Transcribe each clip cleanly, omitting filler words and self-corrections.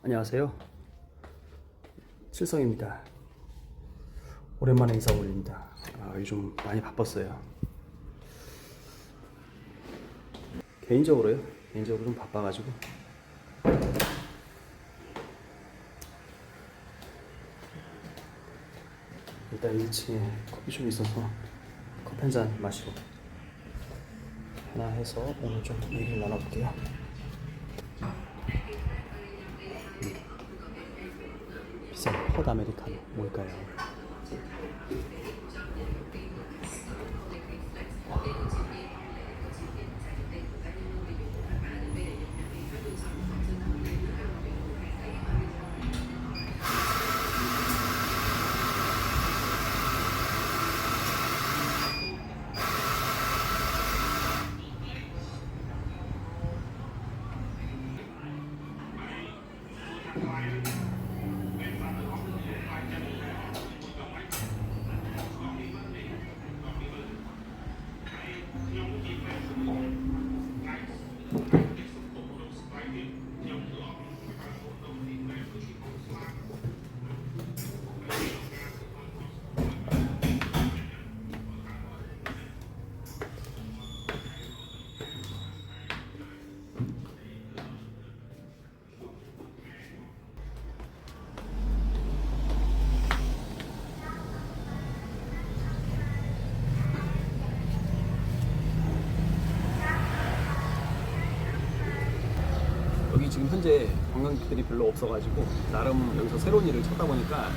안녕하세요. 칠성입니다. 오랜만에 인사 올립니다. 요즘 많이 바빴어요. 개인적으로 좀 바빠가지고 일단 1층에 커피숍이 있어서 커피 한 잔 마시고 하나 해서 오늘 좀 얘기를 나눠볼게요. 비싼 헛 아메리카노 뭘까요? 여기 지금 현재 관광객들이 별로 없어가지고 나름 여기서 새로운 일을 찾다 보니까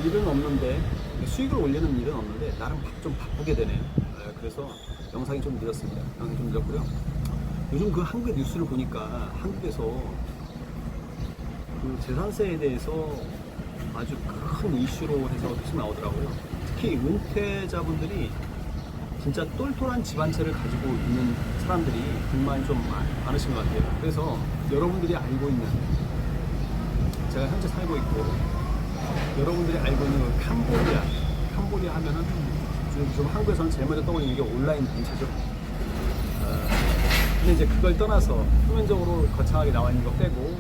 일은 없는데 수익을 올리는 일은 없는데 나름 좀 바쁘게 되네요. 그래서 영상이 좀 늦었습니다. 영상이 좀 늦었고요. 요즘 그 한국의 뉴스를 보니까 한국에서 그 재산세에 대해서 아주 큰 이슈로 해서 계속 나오더라고요. 특히 은퇴자분들이 진짜 똘똘한 집안채를 가지고 있는 사람들이 정말 좀 많으신 것 같아요. 그래서 여러분들이 알고 있는, 제가 현재 살고 있고 여러분들이 알고 있는 그 캄보디아 하면은 좀 한국에서는 제일 먼저 떠오르는 게 온라인 단체죠. 근데 이제 그걸 떠나서 표면적으로 거창하게 나와 있는 거 빼고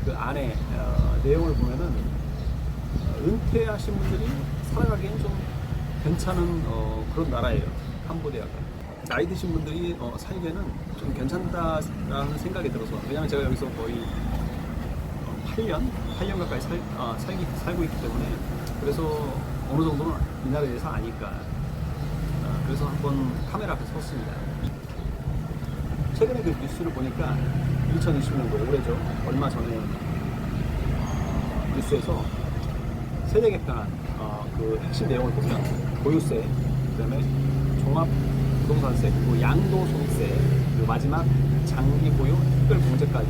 그 안에 내용을 보면은 은퇴하신 분들이 살아가기엔 좀 괜찮은 그런 나라예요. 캄보디아가. 나이 드신 분들이 살기에는 좀 괜찮다라는 생각이 들어서, 왜냐면 제가 여기서 거의 8년 가까이 살고 있기 때문에, 그래서 어느 정도는 이 나라에 대해서 아니까, 그래서 한번 카메라 앞에 섰습니다. 최근에 그 뉴스를 보니까 2020년도 올해죠. 얼마 전에 뉴스에서 세제 개편안 그 핵심 내용을 보면 보유세, 그다음에 종합 부동산세, 그리고 양도소득세, 그리고 마지막 장기 보유 특별 공제까지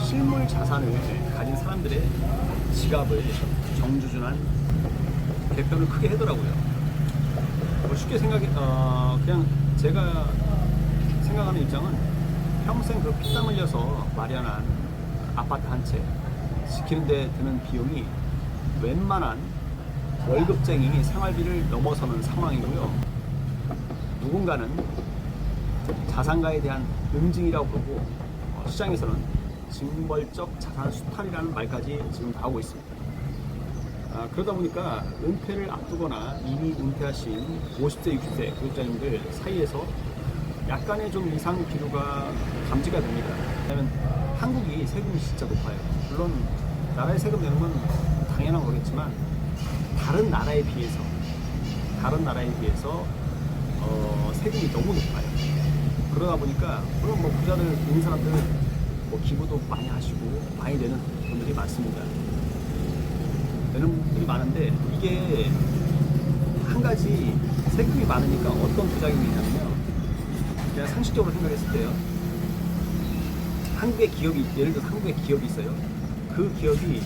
실물 자산을 가진 사람들의 지갑을 정주준한 개편을 크게 하더라고요. 쉽게 그냥 제가 생각하는 입장은 평생 그 피땀 흘려서 마련한 아파트 한 채 지키는데 드는 비용이 웬만한 월급쟁이 생활비를 넘어서는 상황이고요. 누군가는 자산가에 대한 응징이라고 부르고 시장에서는 징벌적 자산 수탈이라는 말까지 지금 나오고 있습니다. 그러다 보니까 은퇴를 앞두거나 이미 은퇴하신 50세, 60세 구독자님들 사이에서 약간의 좀 이상 기류가 감지가 됩니다. 왜냐하면 한국이 세금이 진짜 높아요. 물론 나라에 세금 내는 건 당연한 거겠지만 다른 나라에 비해서 세금이 너무 높아요. 그러다 보니까 물론 뭐 부자들 있는 사람들 뭐 기부도 많이 하시고 많이 내는 분들이 많습니다. 내는 분들이 많은데 이게 한 가지 세금이 많으니까 어떤 부작용이 있냐면요. 그냥 상식적으로 생각했을 때요. 한국의 기업이, 예를 들어서 한국의 기업이 있어요. 그 기업이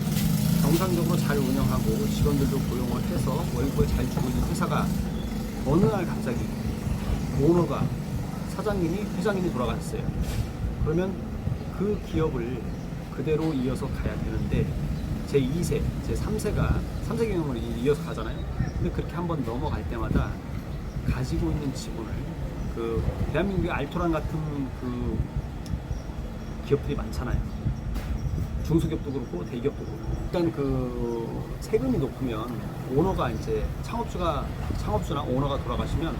정상적으로 잘 운영하고 직원들도 고용을 해서 월급을 잘 주고 있는 회사가 어느 날 갑자기 오너가, 사장님이, 회장님이 돌아가셨어요. 그러면 그 기업을 그대로 이어서 가야 되는데 제2세, 제3세가 3세 경영으로 이어서 가잖아요. 근데 그렇게 한번 넘어갈 때마다 가지고 있는 지분을 그 대한민국의 알토란 같은 그 기업들이 많잖아요. 중소기업도 그렇고 대기업도 그렇고. 일단 그 세금이 높으면 오너가 이제 창업주나 오너가 돌아가시면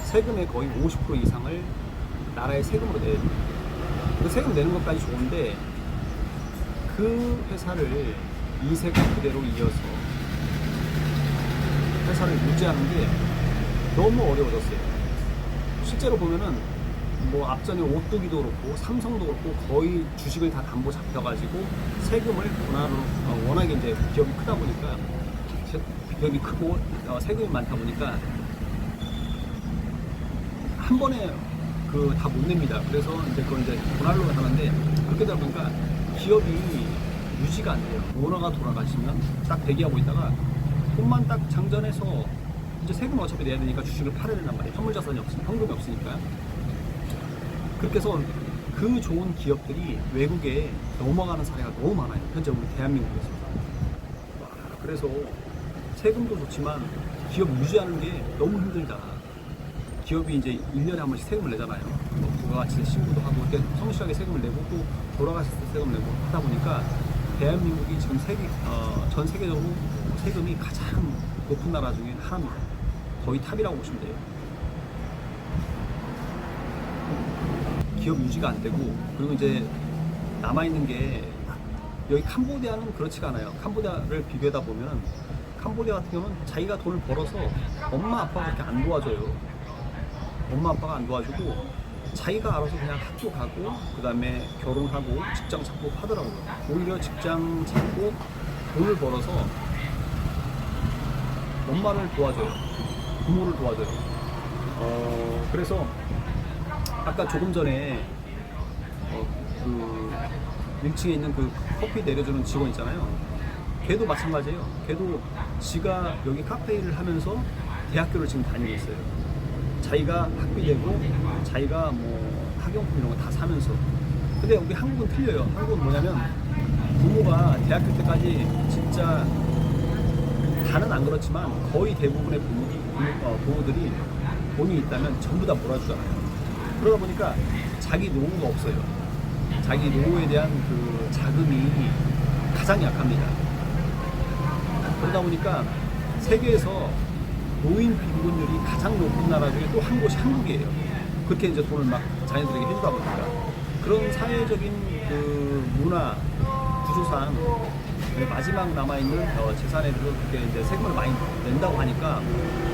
세금의 거의 50% 이상을 나라의 세금으로 내야 됩니다. 그 세금 내는 것까지 좋은데 그 회사를 이세가 그대로 이어서 회사를 유지하는 게 너무 어려워졌어요. 실제로 보면은 뭐 앞전에 오뚜기도 그렇고 삼성도 그렇고 거의 주식을 다 담보 잡혀가지고 세금을 분할로 워낙에 이제 기업이 크다 보니까 기업이 크고 세금이 많다 보니까 한 번에 그 다 못 냅니다. 그래서 이제 그걸 이제 분할로 하는데 그렇게 되다 보니까 기업이 유지가 안 돼요. 오너가 돌아가시면 딱 대기하고 있다가 돈만 딱 장전해서 이제 세금 어차피 내야 되니까 주식을 팔아야 된단 말이에요. 현물자산이 없으니까, 현금이 없으니까. 그렇게 해서 그 좋은 기업들이 외국에 넘어가는 사례가 너무 많아요. 현재 우리 대한민국에서. 그래서 세금도 좋지만 기업 유지하는 게 너무 힘들다. 기업이 이제 1년에 한 번씩 세금을 내잖아요. 뭐 부가가치 신고도 하고 이렇게 성실하게 세금을 내고 또 돌아가실 때 세금을 내고 하다 보니까 대한민국이 지금 전 세계적으로 세금이 가장 높은 나라 중에 하나입니다. 거의 탑이라고 보시면 돼요. 기업 유지가 안 되고 그리고 이제 남아있는 게 여기 캄보디아는 그렇지가 않아요. 캄보디아를 비교하다 보면 캄보디아 같은 경우는 자기가 돈을 벌어서 엄마 아빠가 그렇게 안 도와줘요. 엄마 아빠가 안 도와주고 자기가 알아서 그냥 학교 가고 그 다음에 결혼하고 직장 찾고 하더라고요. 오히려 직장 찾고 돈을 벌어서 엄마를 도와줘요. 부모를 도와줘요. 그래서 아까 조금 전에 그 1층에 있는 그 커피 내려주는 직원 있잖아요. 걔도 마찬가지예요. 걔도 지가 여기 카페 일을 하면서 대학교를 지금 다니고 있어요. 자기가 학비 내고 자기가 뭐 학용품 이런 거 다 사면서. 근데 우리 한국은 틀려요. 한국은 뭐냐면 부모가 대학교 때까지 진짜 다는 안 그렇지만 거의 대부분의 부모들이 돈이 있다면 전부 다 몰아주잖아요. 그러다 보니까 자기 노후가 없어요. 자기 노후에 대한 그 자금이 가장 약합니다. 그러다 보니까 세계에서 노인 빈곤율이 가장 높은 나라 중에 또 한 곳이 한국이에요. 그렇게 이제 돈을 막 자녀들에게 해주다 보니까 그런 사회적인 그 문화 구조상 마지막 남아있는 재산에 대해서 그렇게 이제 세금을 많이 낸다고 하니까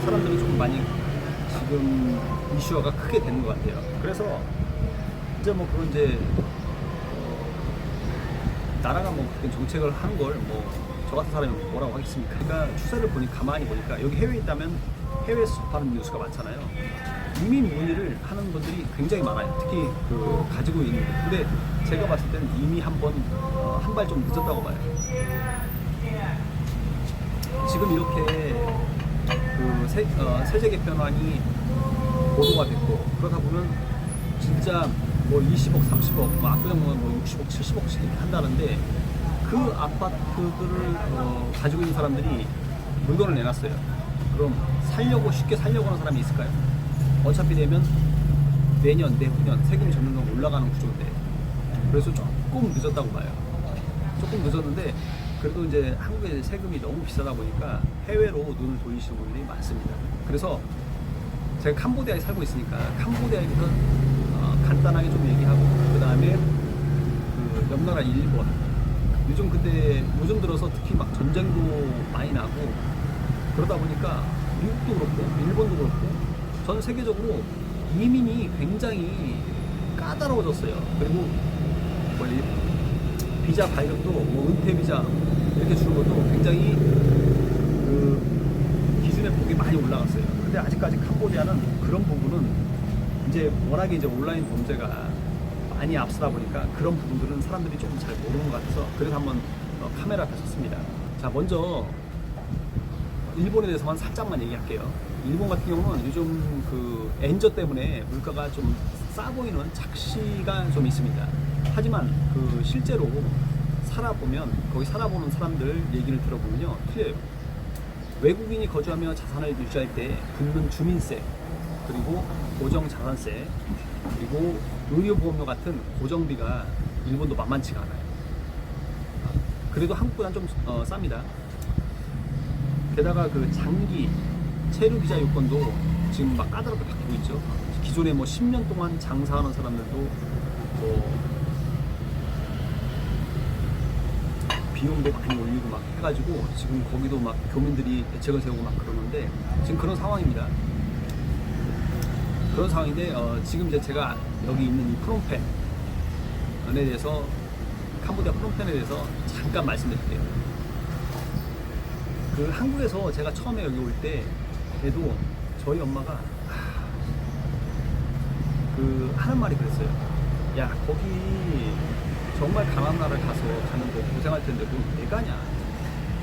사람들이 조금 많이 지금 이슈화가 크게 되는 것 같아요. 그래서 이제 뭐 그런 이제 나라가 뭐 그렇게 정책을 하는 걸 뭐 저 같은 사람이 뭐라고 하겠습니까? 그러니까 추세를 가만히 보니까 여기 해외에 있다면 해외에서 접하는 뉴스가 많잖아요. 이민 문의를 하는 분들이 굉장히 많아요. 특히 그 가지고 있는 분. 근데 제가 봤을 때는 이미 한 발 좀 늦었다고 봐요. 지금 이렇게 그 세제 개편안이 보도가 됐고 그러다 보면 진짜 뭐 20억, 30억, 뭐 압구정은 뭐 60억, 70억씩 이렇게 한다는데 그 아파트들을 가지고 있는 사람들이 물건을 내놨어요. 그럼 쉽게 살려고 하는 사람이 있을까요? 어차피 되면 내년, 내후년 세금이 점점 올라가는 구조인데 그래서 조금 늦었다고 봐요. 조금 늦었는데 그래도 이제 한국의 세금이 너무 비싸다 보니까 해외로 눈을 돌리시는 분들이 많습니다. 그래서 제가 캄보디아에 살고 있으니까 캄보디아에서 간단하게 좀 얘기하고 그 다음에 그 옆 나라 일본 요즘 들어서 특히 막 전쟁도 많이 나고 그러다 보니까 미국도 그렇고 일본도 그렇고 전 세계적으로 이민이 굉장히 까다로워졌어요. 그리고 뭐 비자 발급도 뭐 은퇴 비자 이렇게 주는 것도 굉장히 그 기준의 폭이 많이 올라갔어요. 근데 아직까지 캄보디아는 그런 부분은 이제 워낙에 이제 온라인 범죄가 많이 앞서다 보니까 그런 부분들은 사람들이 조금 잘 모르는 것 같아서 그래서 한번 카메라 앞에 섰습니다. 자, 먼저 일본에 대해서만 살짝만 얘기할게요. 일본 같은 경우는 요즘 그 엔저 때문에 물가가 좀 싸 보이는 착시가 좀 있습니다. 하지만 그 실제로 거기 살아보는 사람들 얘기를 들어보면요, 틀려요. 외국인이 거주하며 자산을 유지할 때 붙는 주민세, 그리고 고정자산세, 그리고 의료보험료 같은 고정비가 일본도 만만치가 않아요. 그래도 한국보다는 좀 쌉니다. 게다가 그 장기 체류 비자 요건도 지금 막 까다롭게 바뀌고 있죠. 기존에 뭐 10년 동안 장사하는 사람들도 뭐 비용도 많이 올리고 막 해가지고 지금 거기도 막 교민들이 대책을 세우고 막 그러는데 지금 그런 상황입니다. 그런 상황인데 지금 이제 제가 여기 있는 이 프놈펜에 대해서 캄보디아 프놈펜에 대해서 잠깐 말씀드릴게요. 그 한국에서 제가 처음에 여기 올 때에도 저희 엄마가 그 하는 말이 그랬어요. 야, 거기 정말 강한 나라를 가는 거 고생할 텐데 왜 가냐,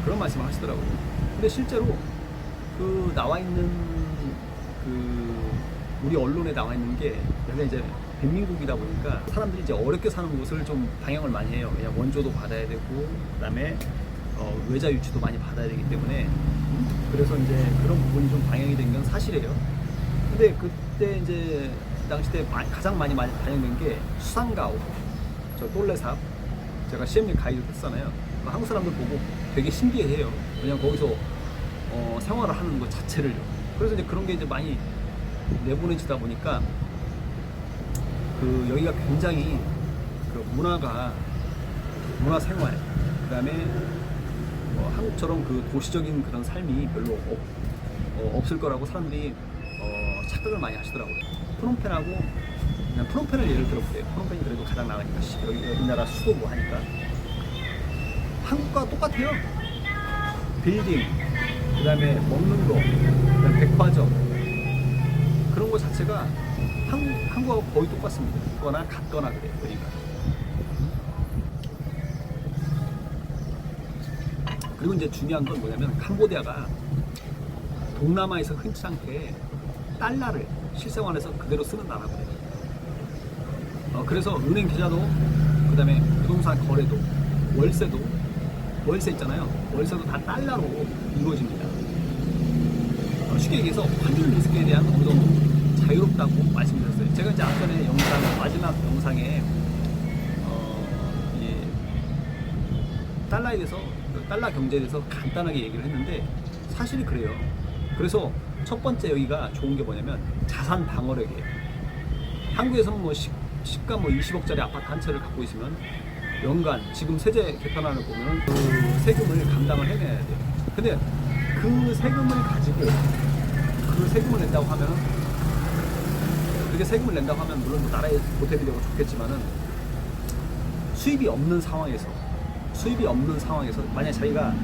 그런 말씀을 하시더라고요. 근데 실제로 그 나와 있는 그 우리 언론에 나와 있는 게 여기가 이제 빈민국이다 보니까 사람들이 이제 어렵게 사는 곳을 좀 방영을 많이 해요. 그냥 원조도 받아야 되고 그다음에 외자 유치도 많이 받아야 되기 때문에 그래서 이제 그런 부분이 좀 방영이 된 건 사실이에요. 근데 그때 이제 당시 때 가장 많이 반영된 게 수상가오, 저 똘레삽, 제가 CMU 가이드 했잖아요. 한국 사람들 보고 되게 신기해해요. 왜냐면 거기서 생활을 하는 것 자체를요. 그래서 이제 그런 게 이제 많이 내보내지다 보니까 그 여기가 굉장히 그 문화 생활, 그다음에 한국처럼 그 도시적인 그런 삶이 별로 없을 거라고 사람들이 착각을 많이 하시더라고요. 프놈펜하고 그냥 프놈펜을 예를 들어볼게요. 프놈펜이 그래도 가장 나가니까 여기 나라 수도고 하니까 한국과 똑같아요. 빌딩, 그다음에 먹는 거, 그다음에 백화점, 그런 거 자체가 한국하고 거의 똑같습니다. 같거나 그래요, 여기가. 그리고 이제 중요한 건 뭐냐면 캄보디아가 동남아에서 흔치 않게 달러를 실생활에서 그대로 쓰는 나라거든요. 그래서 은행 계좌도, 그 다음에 부동산 거래도, 월세 있잖아요. 월세도 다 달러로 이루어집니다. 쉽게 얘기해서 환율 리스크에 대한 어느 정도 자유롭다고 말씀드렸어요. 제가 이제 앞전에 마지막 영상에 달러에 대해서, 달러 경제에 대해서 간단하게 얘기를 했는데 사실이 그래요. 그래서 첫 번째 여기가 좋은 게 뭐냐면 자산 방어력이에요. 한국에서는 뭐 시가 뭐 20억짜리 아파트 한 채를 갖고 있으면 연간 지금 세제 개편안을 보면 그 세금을 감당을 해내야 돼요. 근데 그 세금을 가지고 그 세금을 낸다고 하면, 그렇게 세금을 낸다고 하면 물론 뭐 나라에 보탬이 되고 좋겠지만은 수입이 없는 상황에서 만약 자기가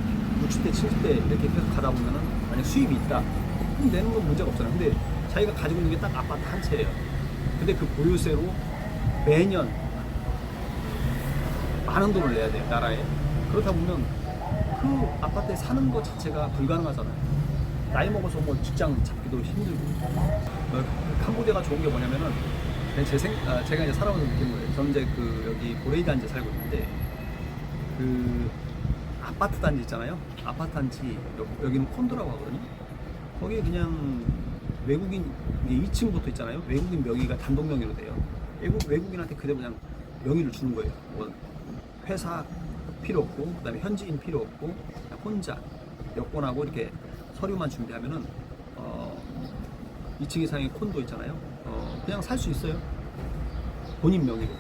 60대 70대 이렇게 계속 가다 보면은 만약 수입이 있다 그럼 내는 건 문제가 없잖아요. 근데 자기가 가지고 있는 게 딱 아파트 한 채예요. 근데 그 보유세로 매년 많은 돈을 내야 돼요, 나라에. 그렇다 보면 그 아파트에 사는 것 자체가 불가능하잖아요. 나이 먹어서 뭐 직장 잡기도 힘들고. 캄보디아가 좋은 게 뭐냐면은 제가 이제 살아오는 느낀 거예요. 저는 이제 여기 보레이 단지에 살고 있는데 그 아파트 단지 있잖아요. 아파트 단지 여기는 콘도라고 하거든요. 거기에 그냥 외국인 2층부터 있잖아요. 외국인 명의가 단독 명의로 돼요. 외국인한테 그대로 그냥 명의를 주는 거예요. 뭐 회사 필요 없고, 그다음에 현지인 필요 없고, 혼자 여권하고 이렇게 서류만 준비하면은 2층 이상의 콘도 있잖아요. 그냥 살 수 있어요. 본인 명의로.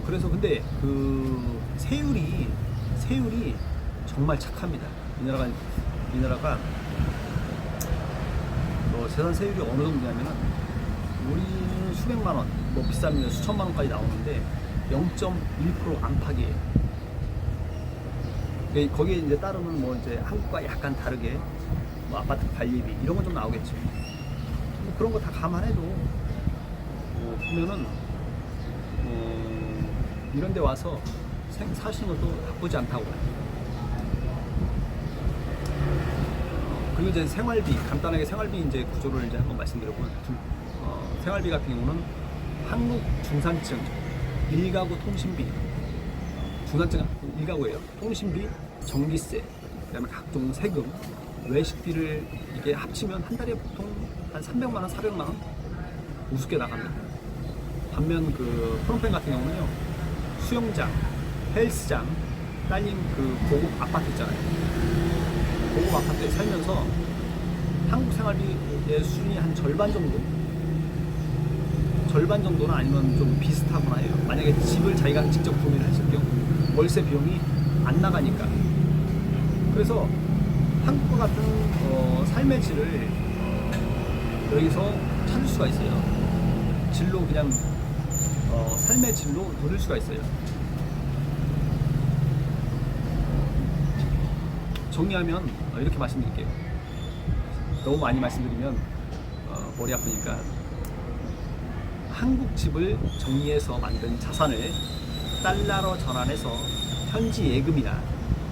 그래서 근데 그 세율이 정말 착합니다. 이 나라가 재산 세율이 어느 정도냐면은 우리는 수백만 원, 뭐 비싸면 수천만 원까지 나오는데 0.1% 안팎이에요. 거기에 이제 따르면 뭐 이제 한국과 약간 다르게 뭐 아파트 관리비 이런 건 좀 나오겠죠. 뭐 그런 거 다 감안해도 보면은 이런 데 와서 사시는 것도 나쁘지 않다고 봐요. 그리고 이제 간단하게 생활비 이제 구조를 이제 한번 말씀드려보면, 생활비 같은 경우는 한국 중산층 1가구 통신비, 중산층은 1가구예요. 통신비, 전기세, 그다음에 각종 세금, 외식비를 이게 합치면 한 달에 보통 한 300만 원, 400만 원 우습게 나갑니다. 반면 그 프놈펜 같은 경우는요, 수영장, 헬스장 딸린 그 고급 아파트 있잖아요. 고급 아파트에 살면서 한국 생활비의 수준이 한 절반 정도는 아니면 좀 비슷하거나 해요. 만약에 집을 자기가 직접 구매를 했을 경우 월세 비용이 안 나가니까. 그래서 한국과 같은 삶의 질을 여기서 찾을 수가 있어요. 질로 그냥 삶의 질로 누릴 수가 있어요. 정리하면 이렇게 말씀드릴게요. 너무 많이 말씀드리면 머리 아프니까 한국 집을 정리해서 만든 자산을 달러로 전환해서 현지 예금이나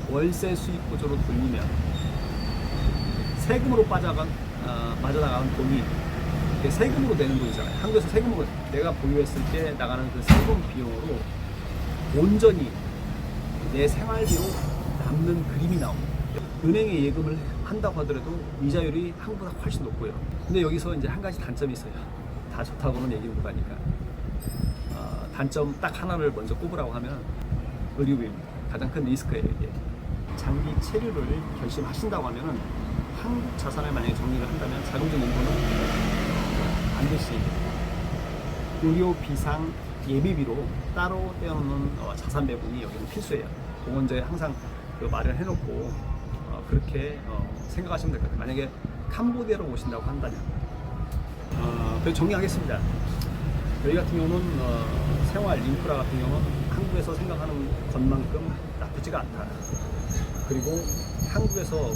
월세 수익 구조로 돌리면 세금으로 빠져나가는 돈이 세금으로 내는 돈이잖아요. 한국에서 세금으로 내가 보유했을 때 나가는 그 세금 비용으로 온전히 내 생활비로 남는 그림이 나옵니다. 은행에 예금을 한다고 하더라도 이자율이 한국보다 훨씬 높고요. 근데 여기서 이제 한 가지 단점이 있어요. 다 좋다고는 얘기를 못하니까. 단점 딱 하나를 먼저 꼽으라고 하면 의료비입니다. 가장 큰 리스크예요, 이게. 장기 체류를 결심하신다고 하면은 한국 자산을 만약에 정리를 한다면 자금적 인도는 반드시 의료 비상 예비비로 따로 떼어놓는 자산 배분이 여기는 필수예요. 보건제에 항상 그 말을 해놓고 그렇게 생각하시면 될 것 같아요. 만약에 캄보디아로 오신다고 한다면 그래서 정리하겠습니다. 여기 같은 경우는 생활 인프라 같은 경우는 한국에서 생각하는 것만큼 나쁘지가 않다. 그리고 한국에서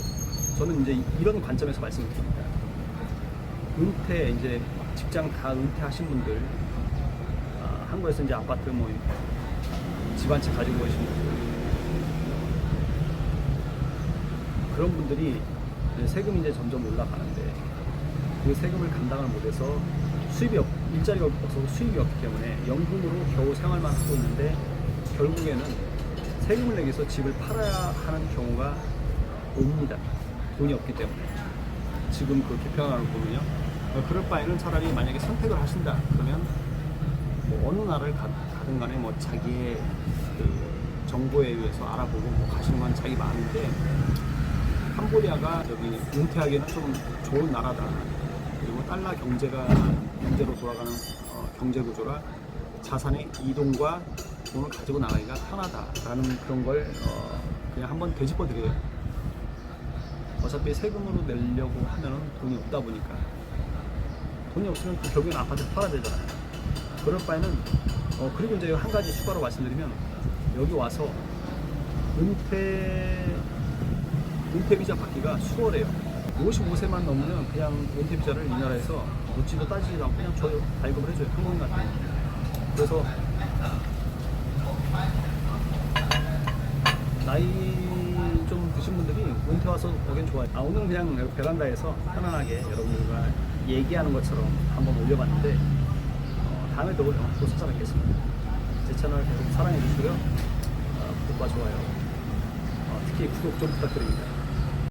저는 이제 이런 관점에서 말씀드립니다. 은퇴 이제 직장 다 은퇴하신 분들, 한국에서 이제 아파트 뭐 집 한 채 가지고 계신 분들, 그런 분들이 세금이 이제 점점 올라가는데 그 세금을 감당을 못해서 일자리가 없어서 수입이 없기 때문에 연금으로 겨우 생활만 하고 있는데 결국에는 세금을 내기 위해서 집을 팔아야 하는 경우가 옵니다. 돈이 없기 때문에. 지금 그 개편안을 보면요. 그럴 바에는 차라리 만약에 선택을 하신다 그러면 뭐 어느 나라를 가든 간에 뭐 자기의 그 정보에 의해서 알아보고 뭐 가시는 건 자기 마음인데 캄보디아가 여기 은퇴하기에는 좀 좋은 나라다. 그리고 달러 경제가 문제로 돌아가는 경제 구조라 자산의 이동과 돈을 가지고 나가기가 편하다라는 그런 걸 그냥 한번 되짚어 드려요. 어차피 세금으로 내려고 하면은 돈이 없다 보니까 돈이 없으면 결국엔 아파트 팔아야 되잖아요. 그럴 바에는 그리고 이제 한 가지 추가로 말씀드리면 여기 와서 은퇴 비자 받기가 수월해요. 55세만 넘으면 그냥 은퇴 비자를 이 나라에서 묻지도 따지지도 않고 그냥 줘요. 발급을 해줘요. 한국인 같은 경우. 그래서 나이 좀 드신 분들이 은퇴 와서 오긴 좋아요. 오늘은 그냥 베란다에서 편안하게 여러분들과 얘기하는 것처럼 한번 올려봤는데 다음에 또 찾아뵙겠습니다. 제 채널 계속 사랑해 주시고요. 구독과 좋아요, 특히 구독 좀 부탁드립니다.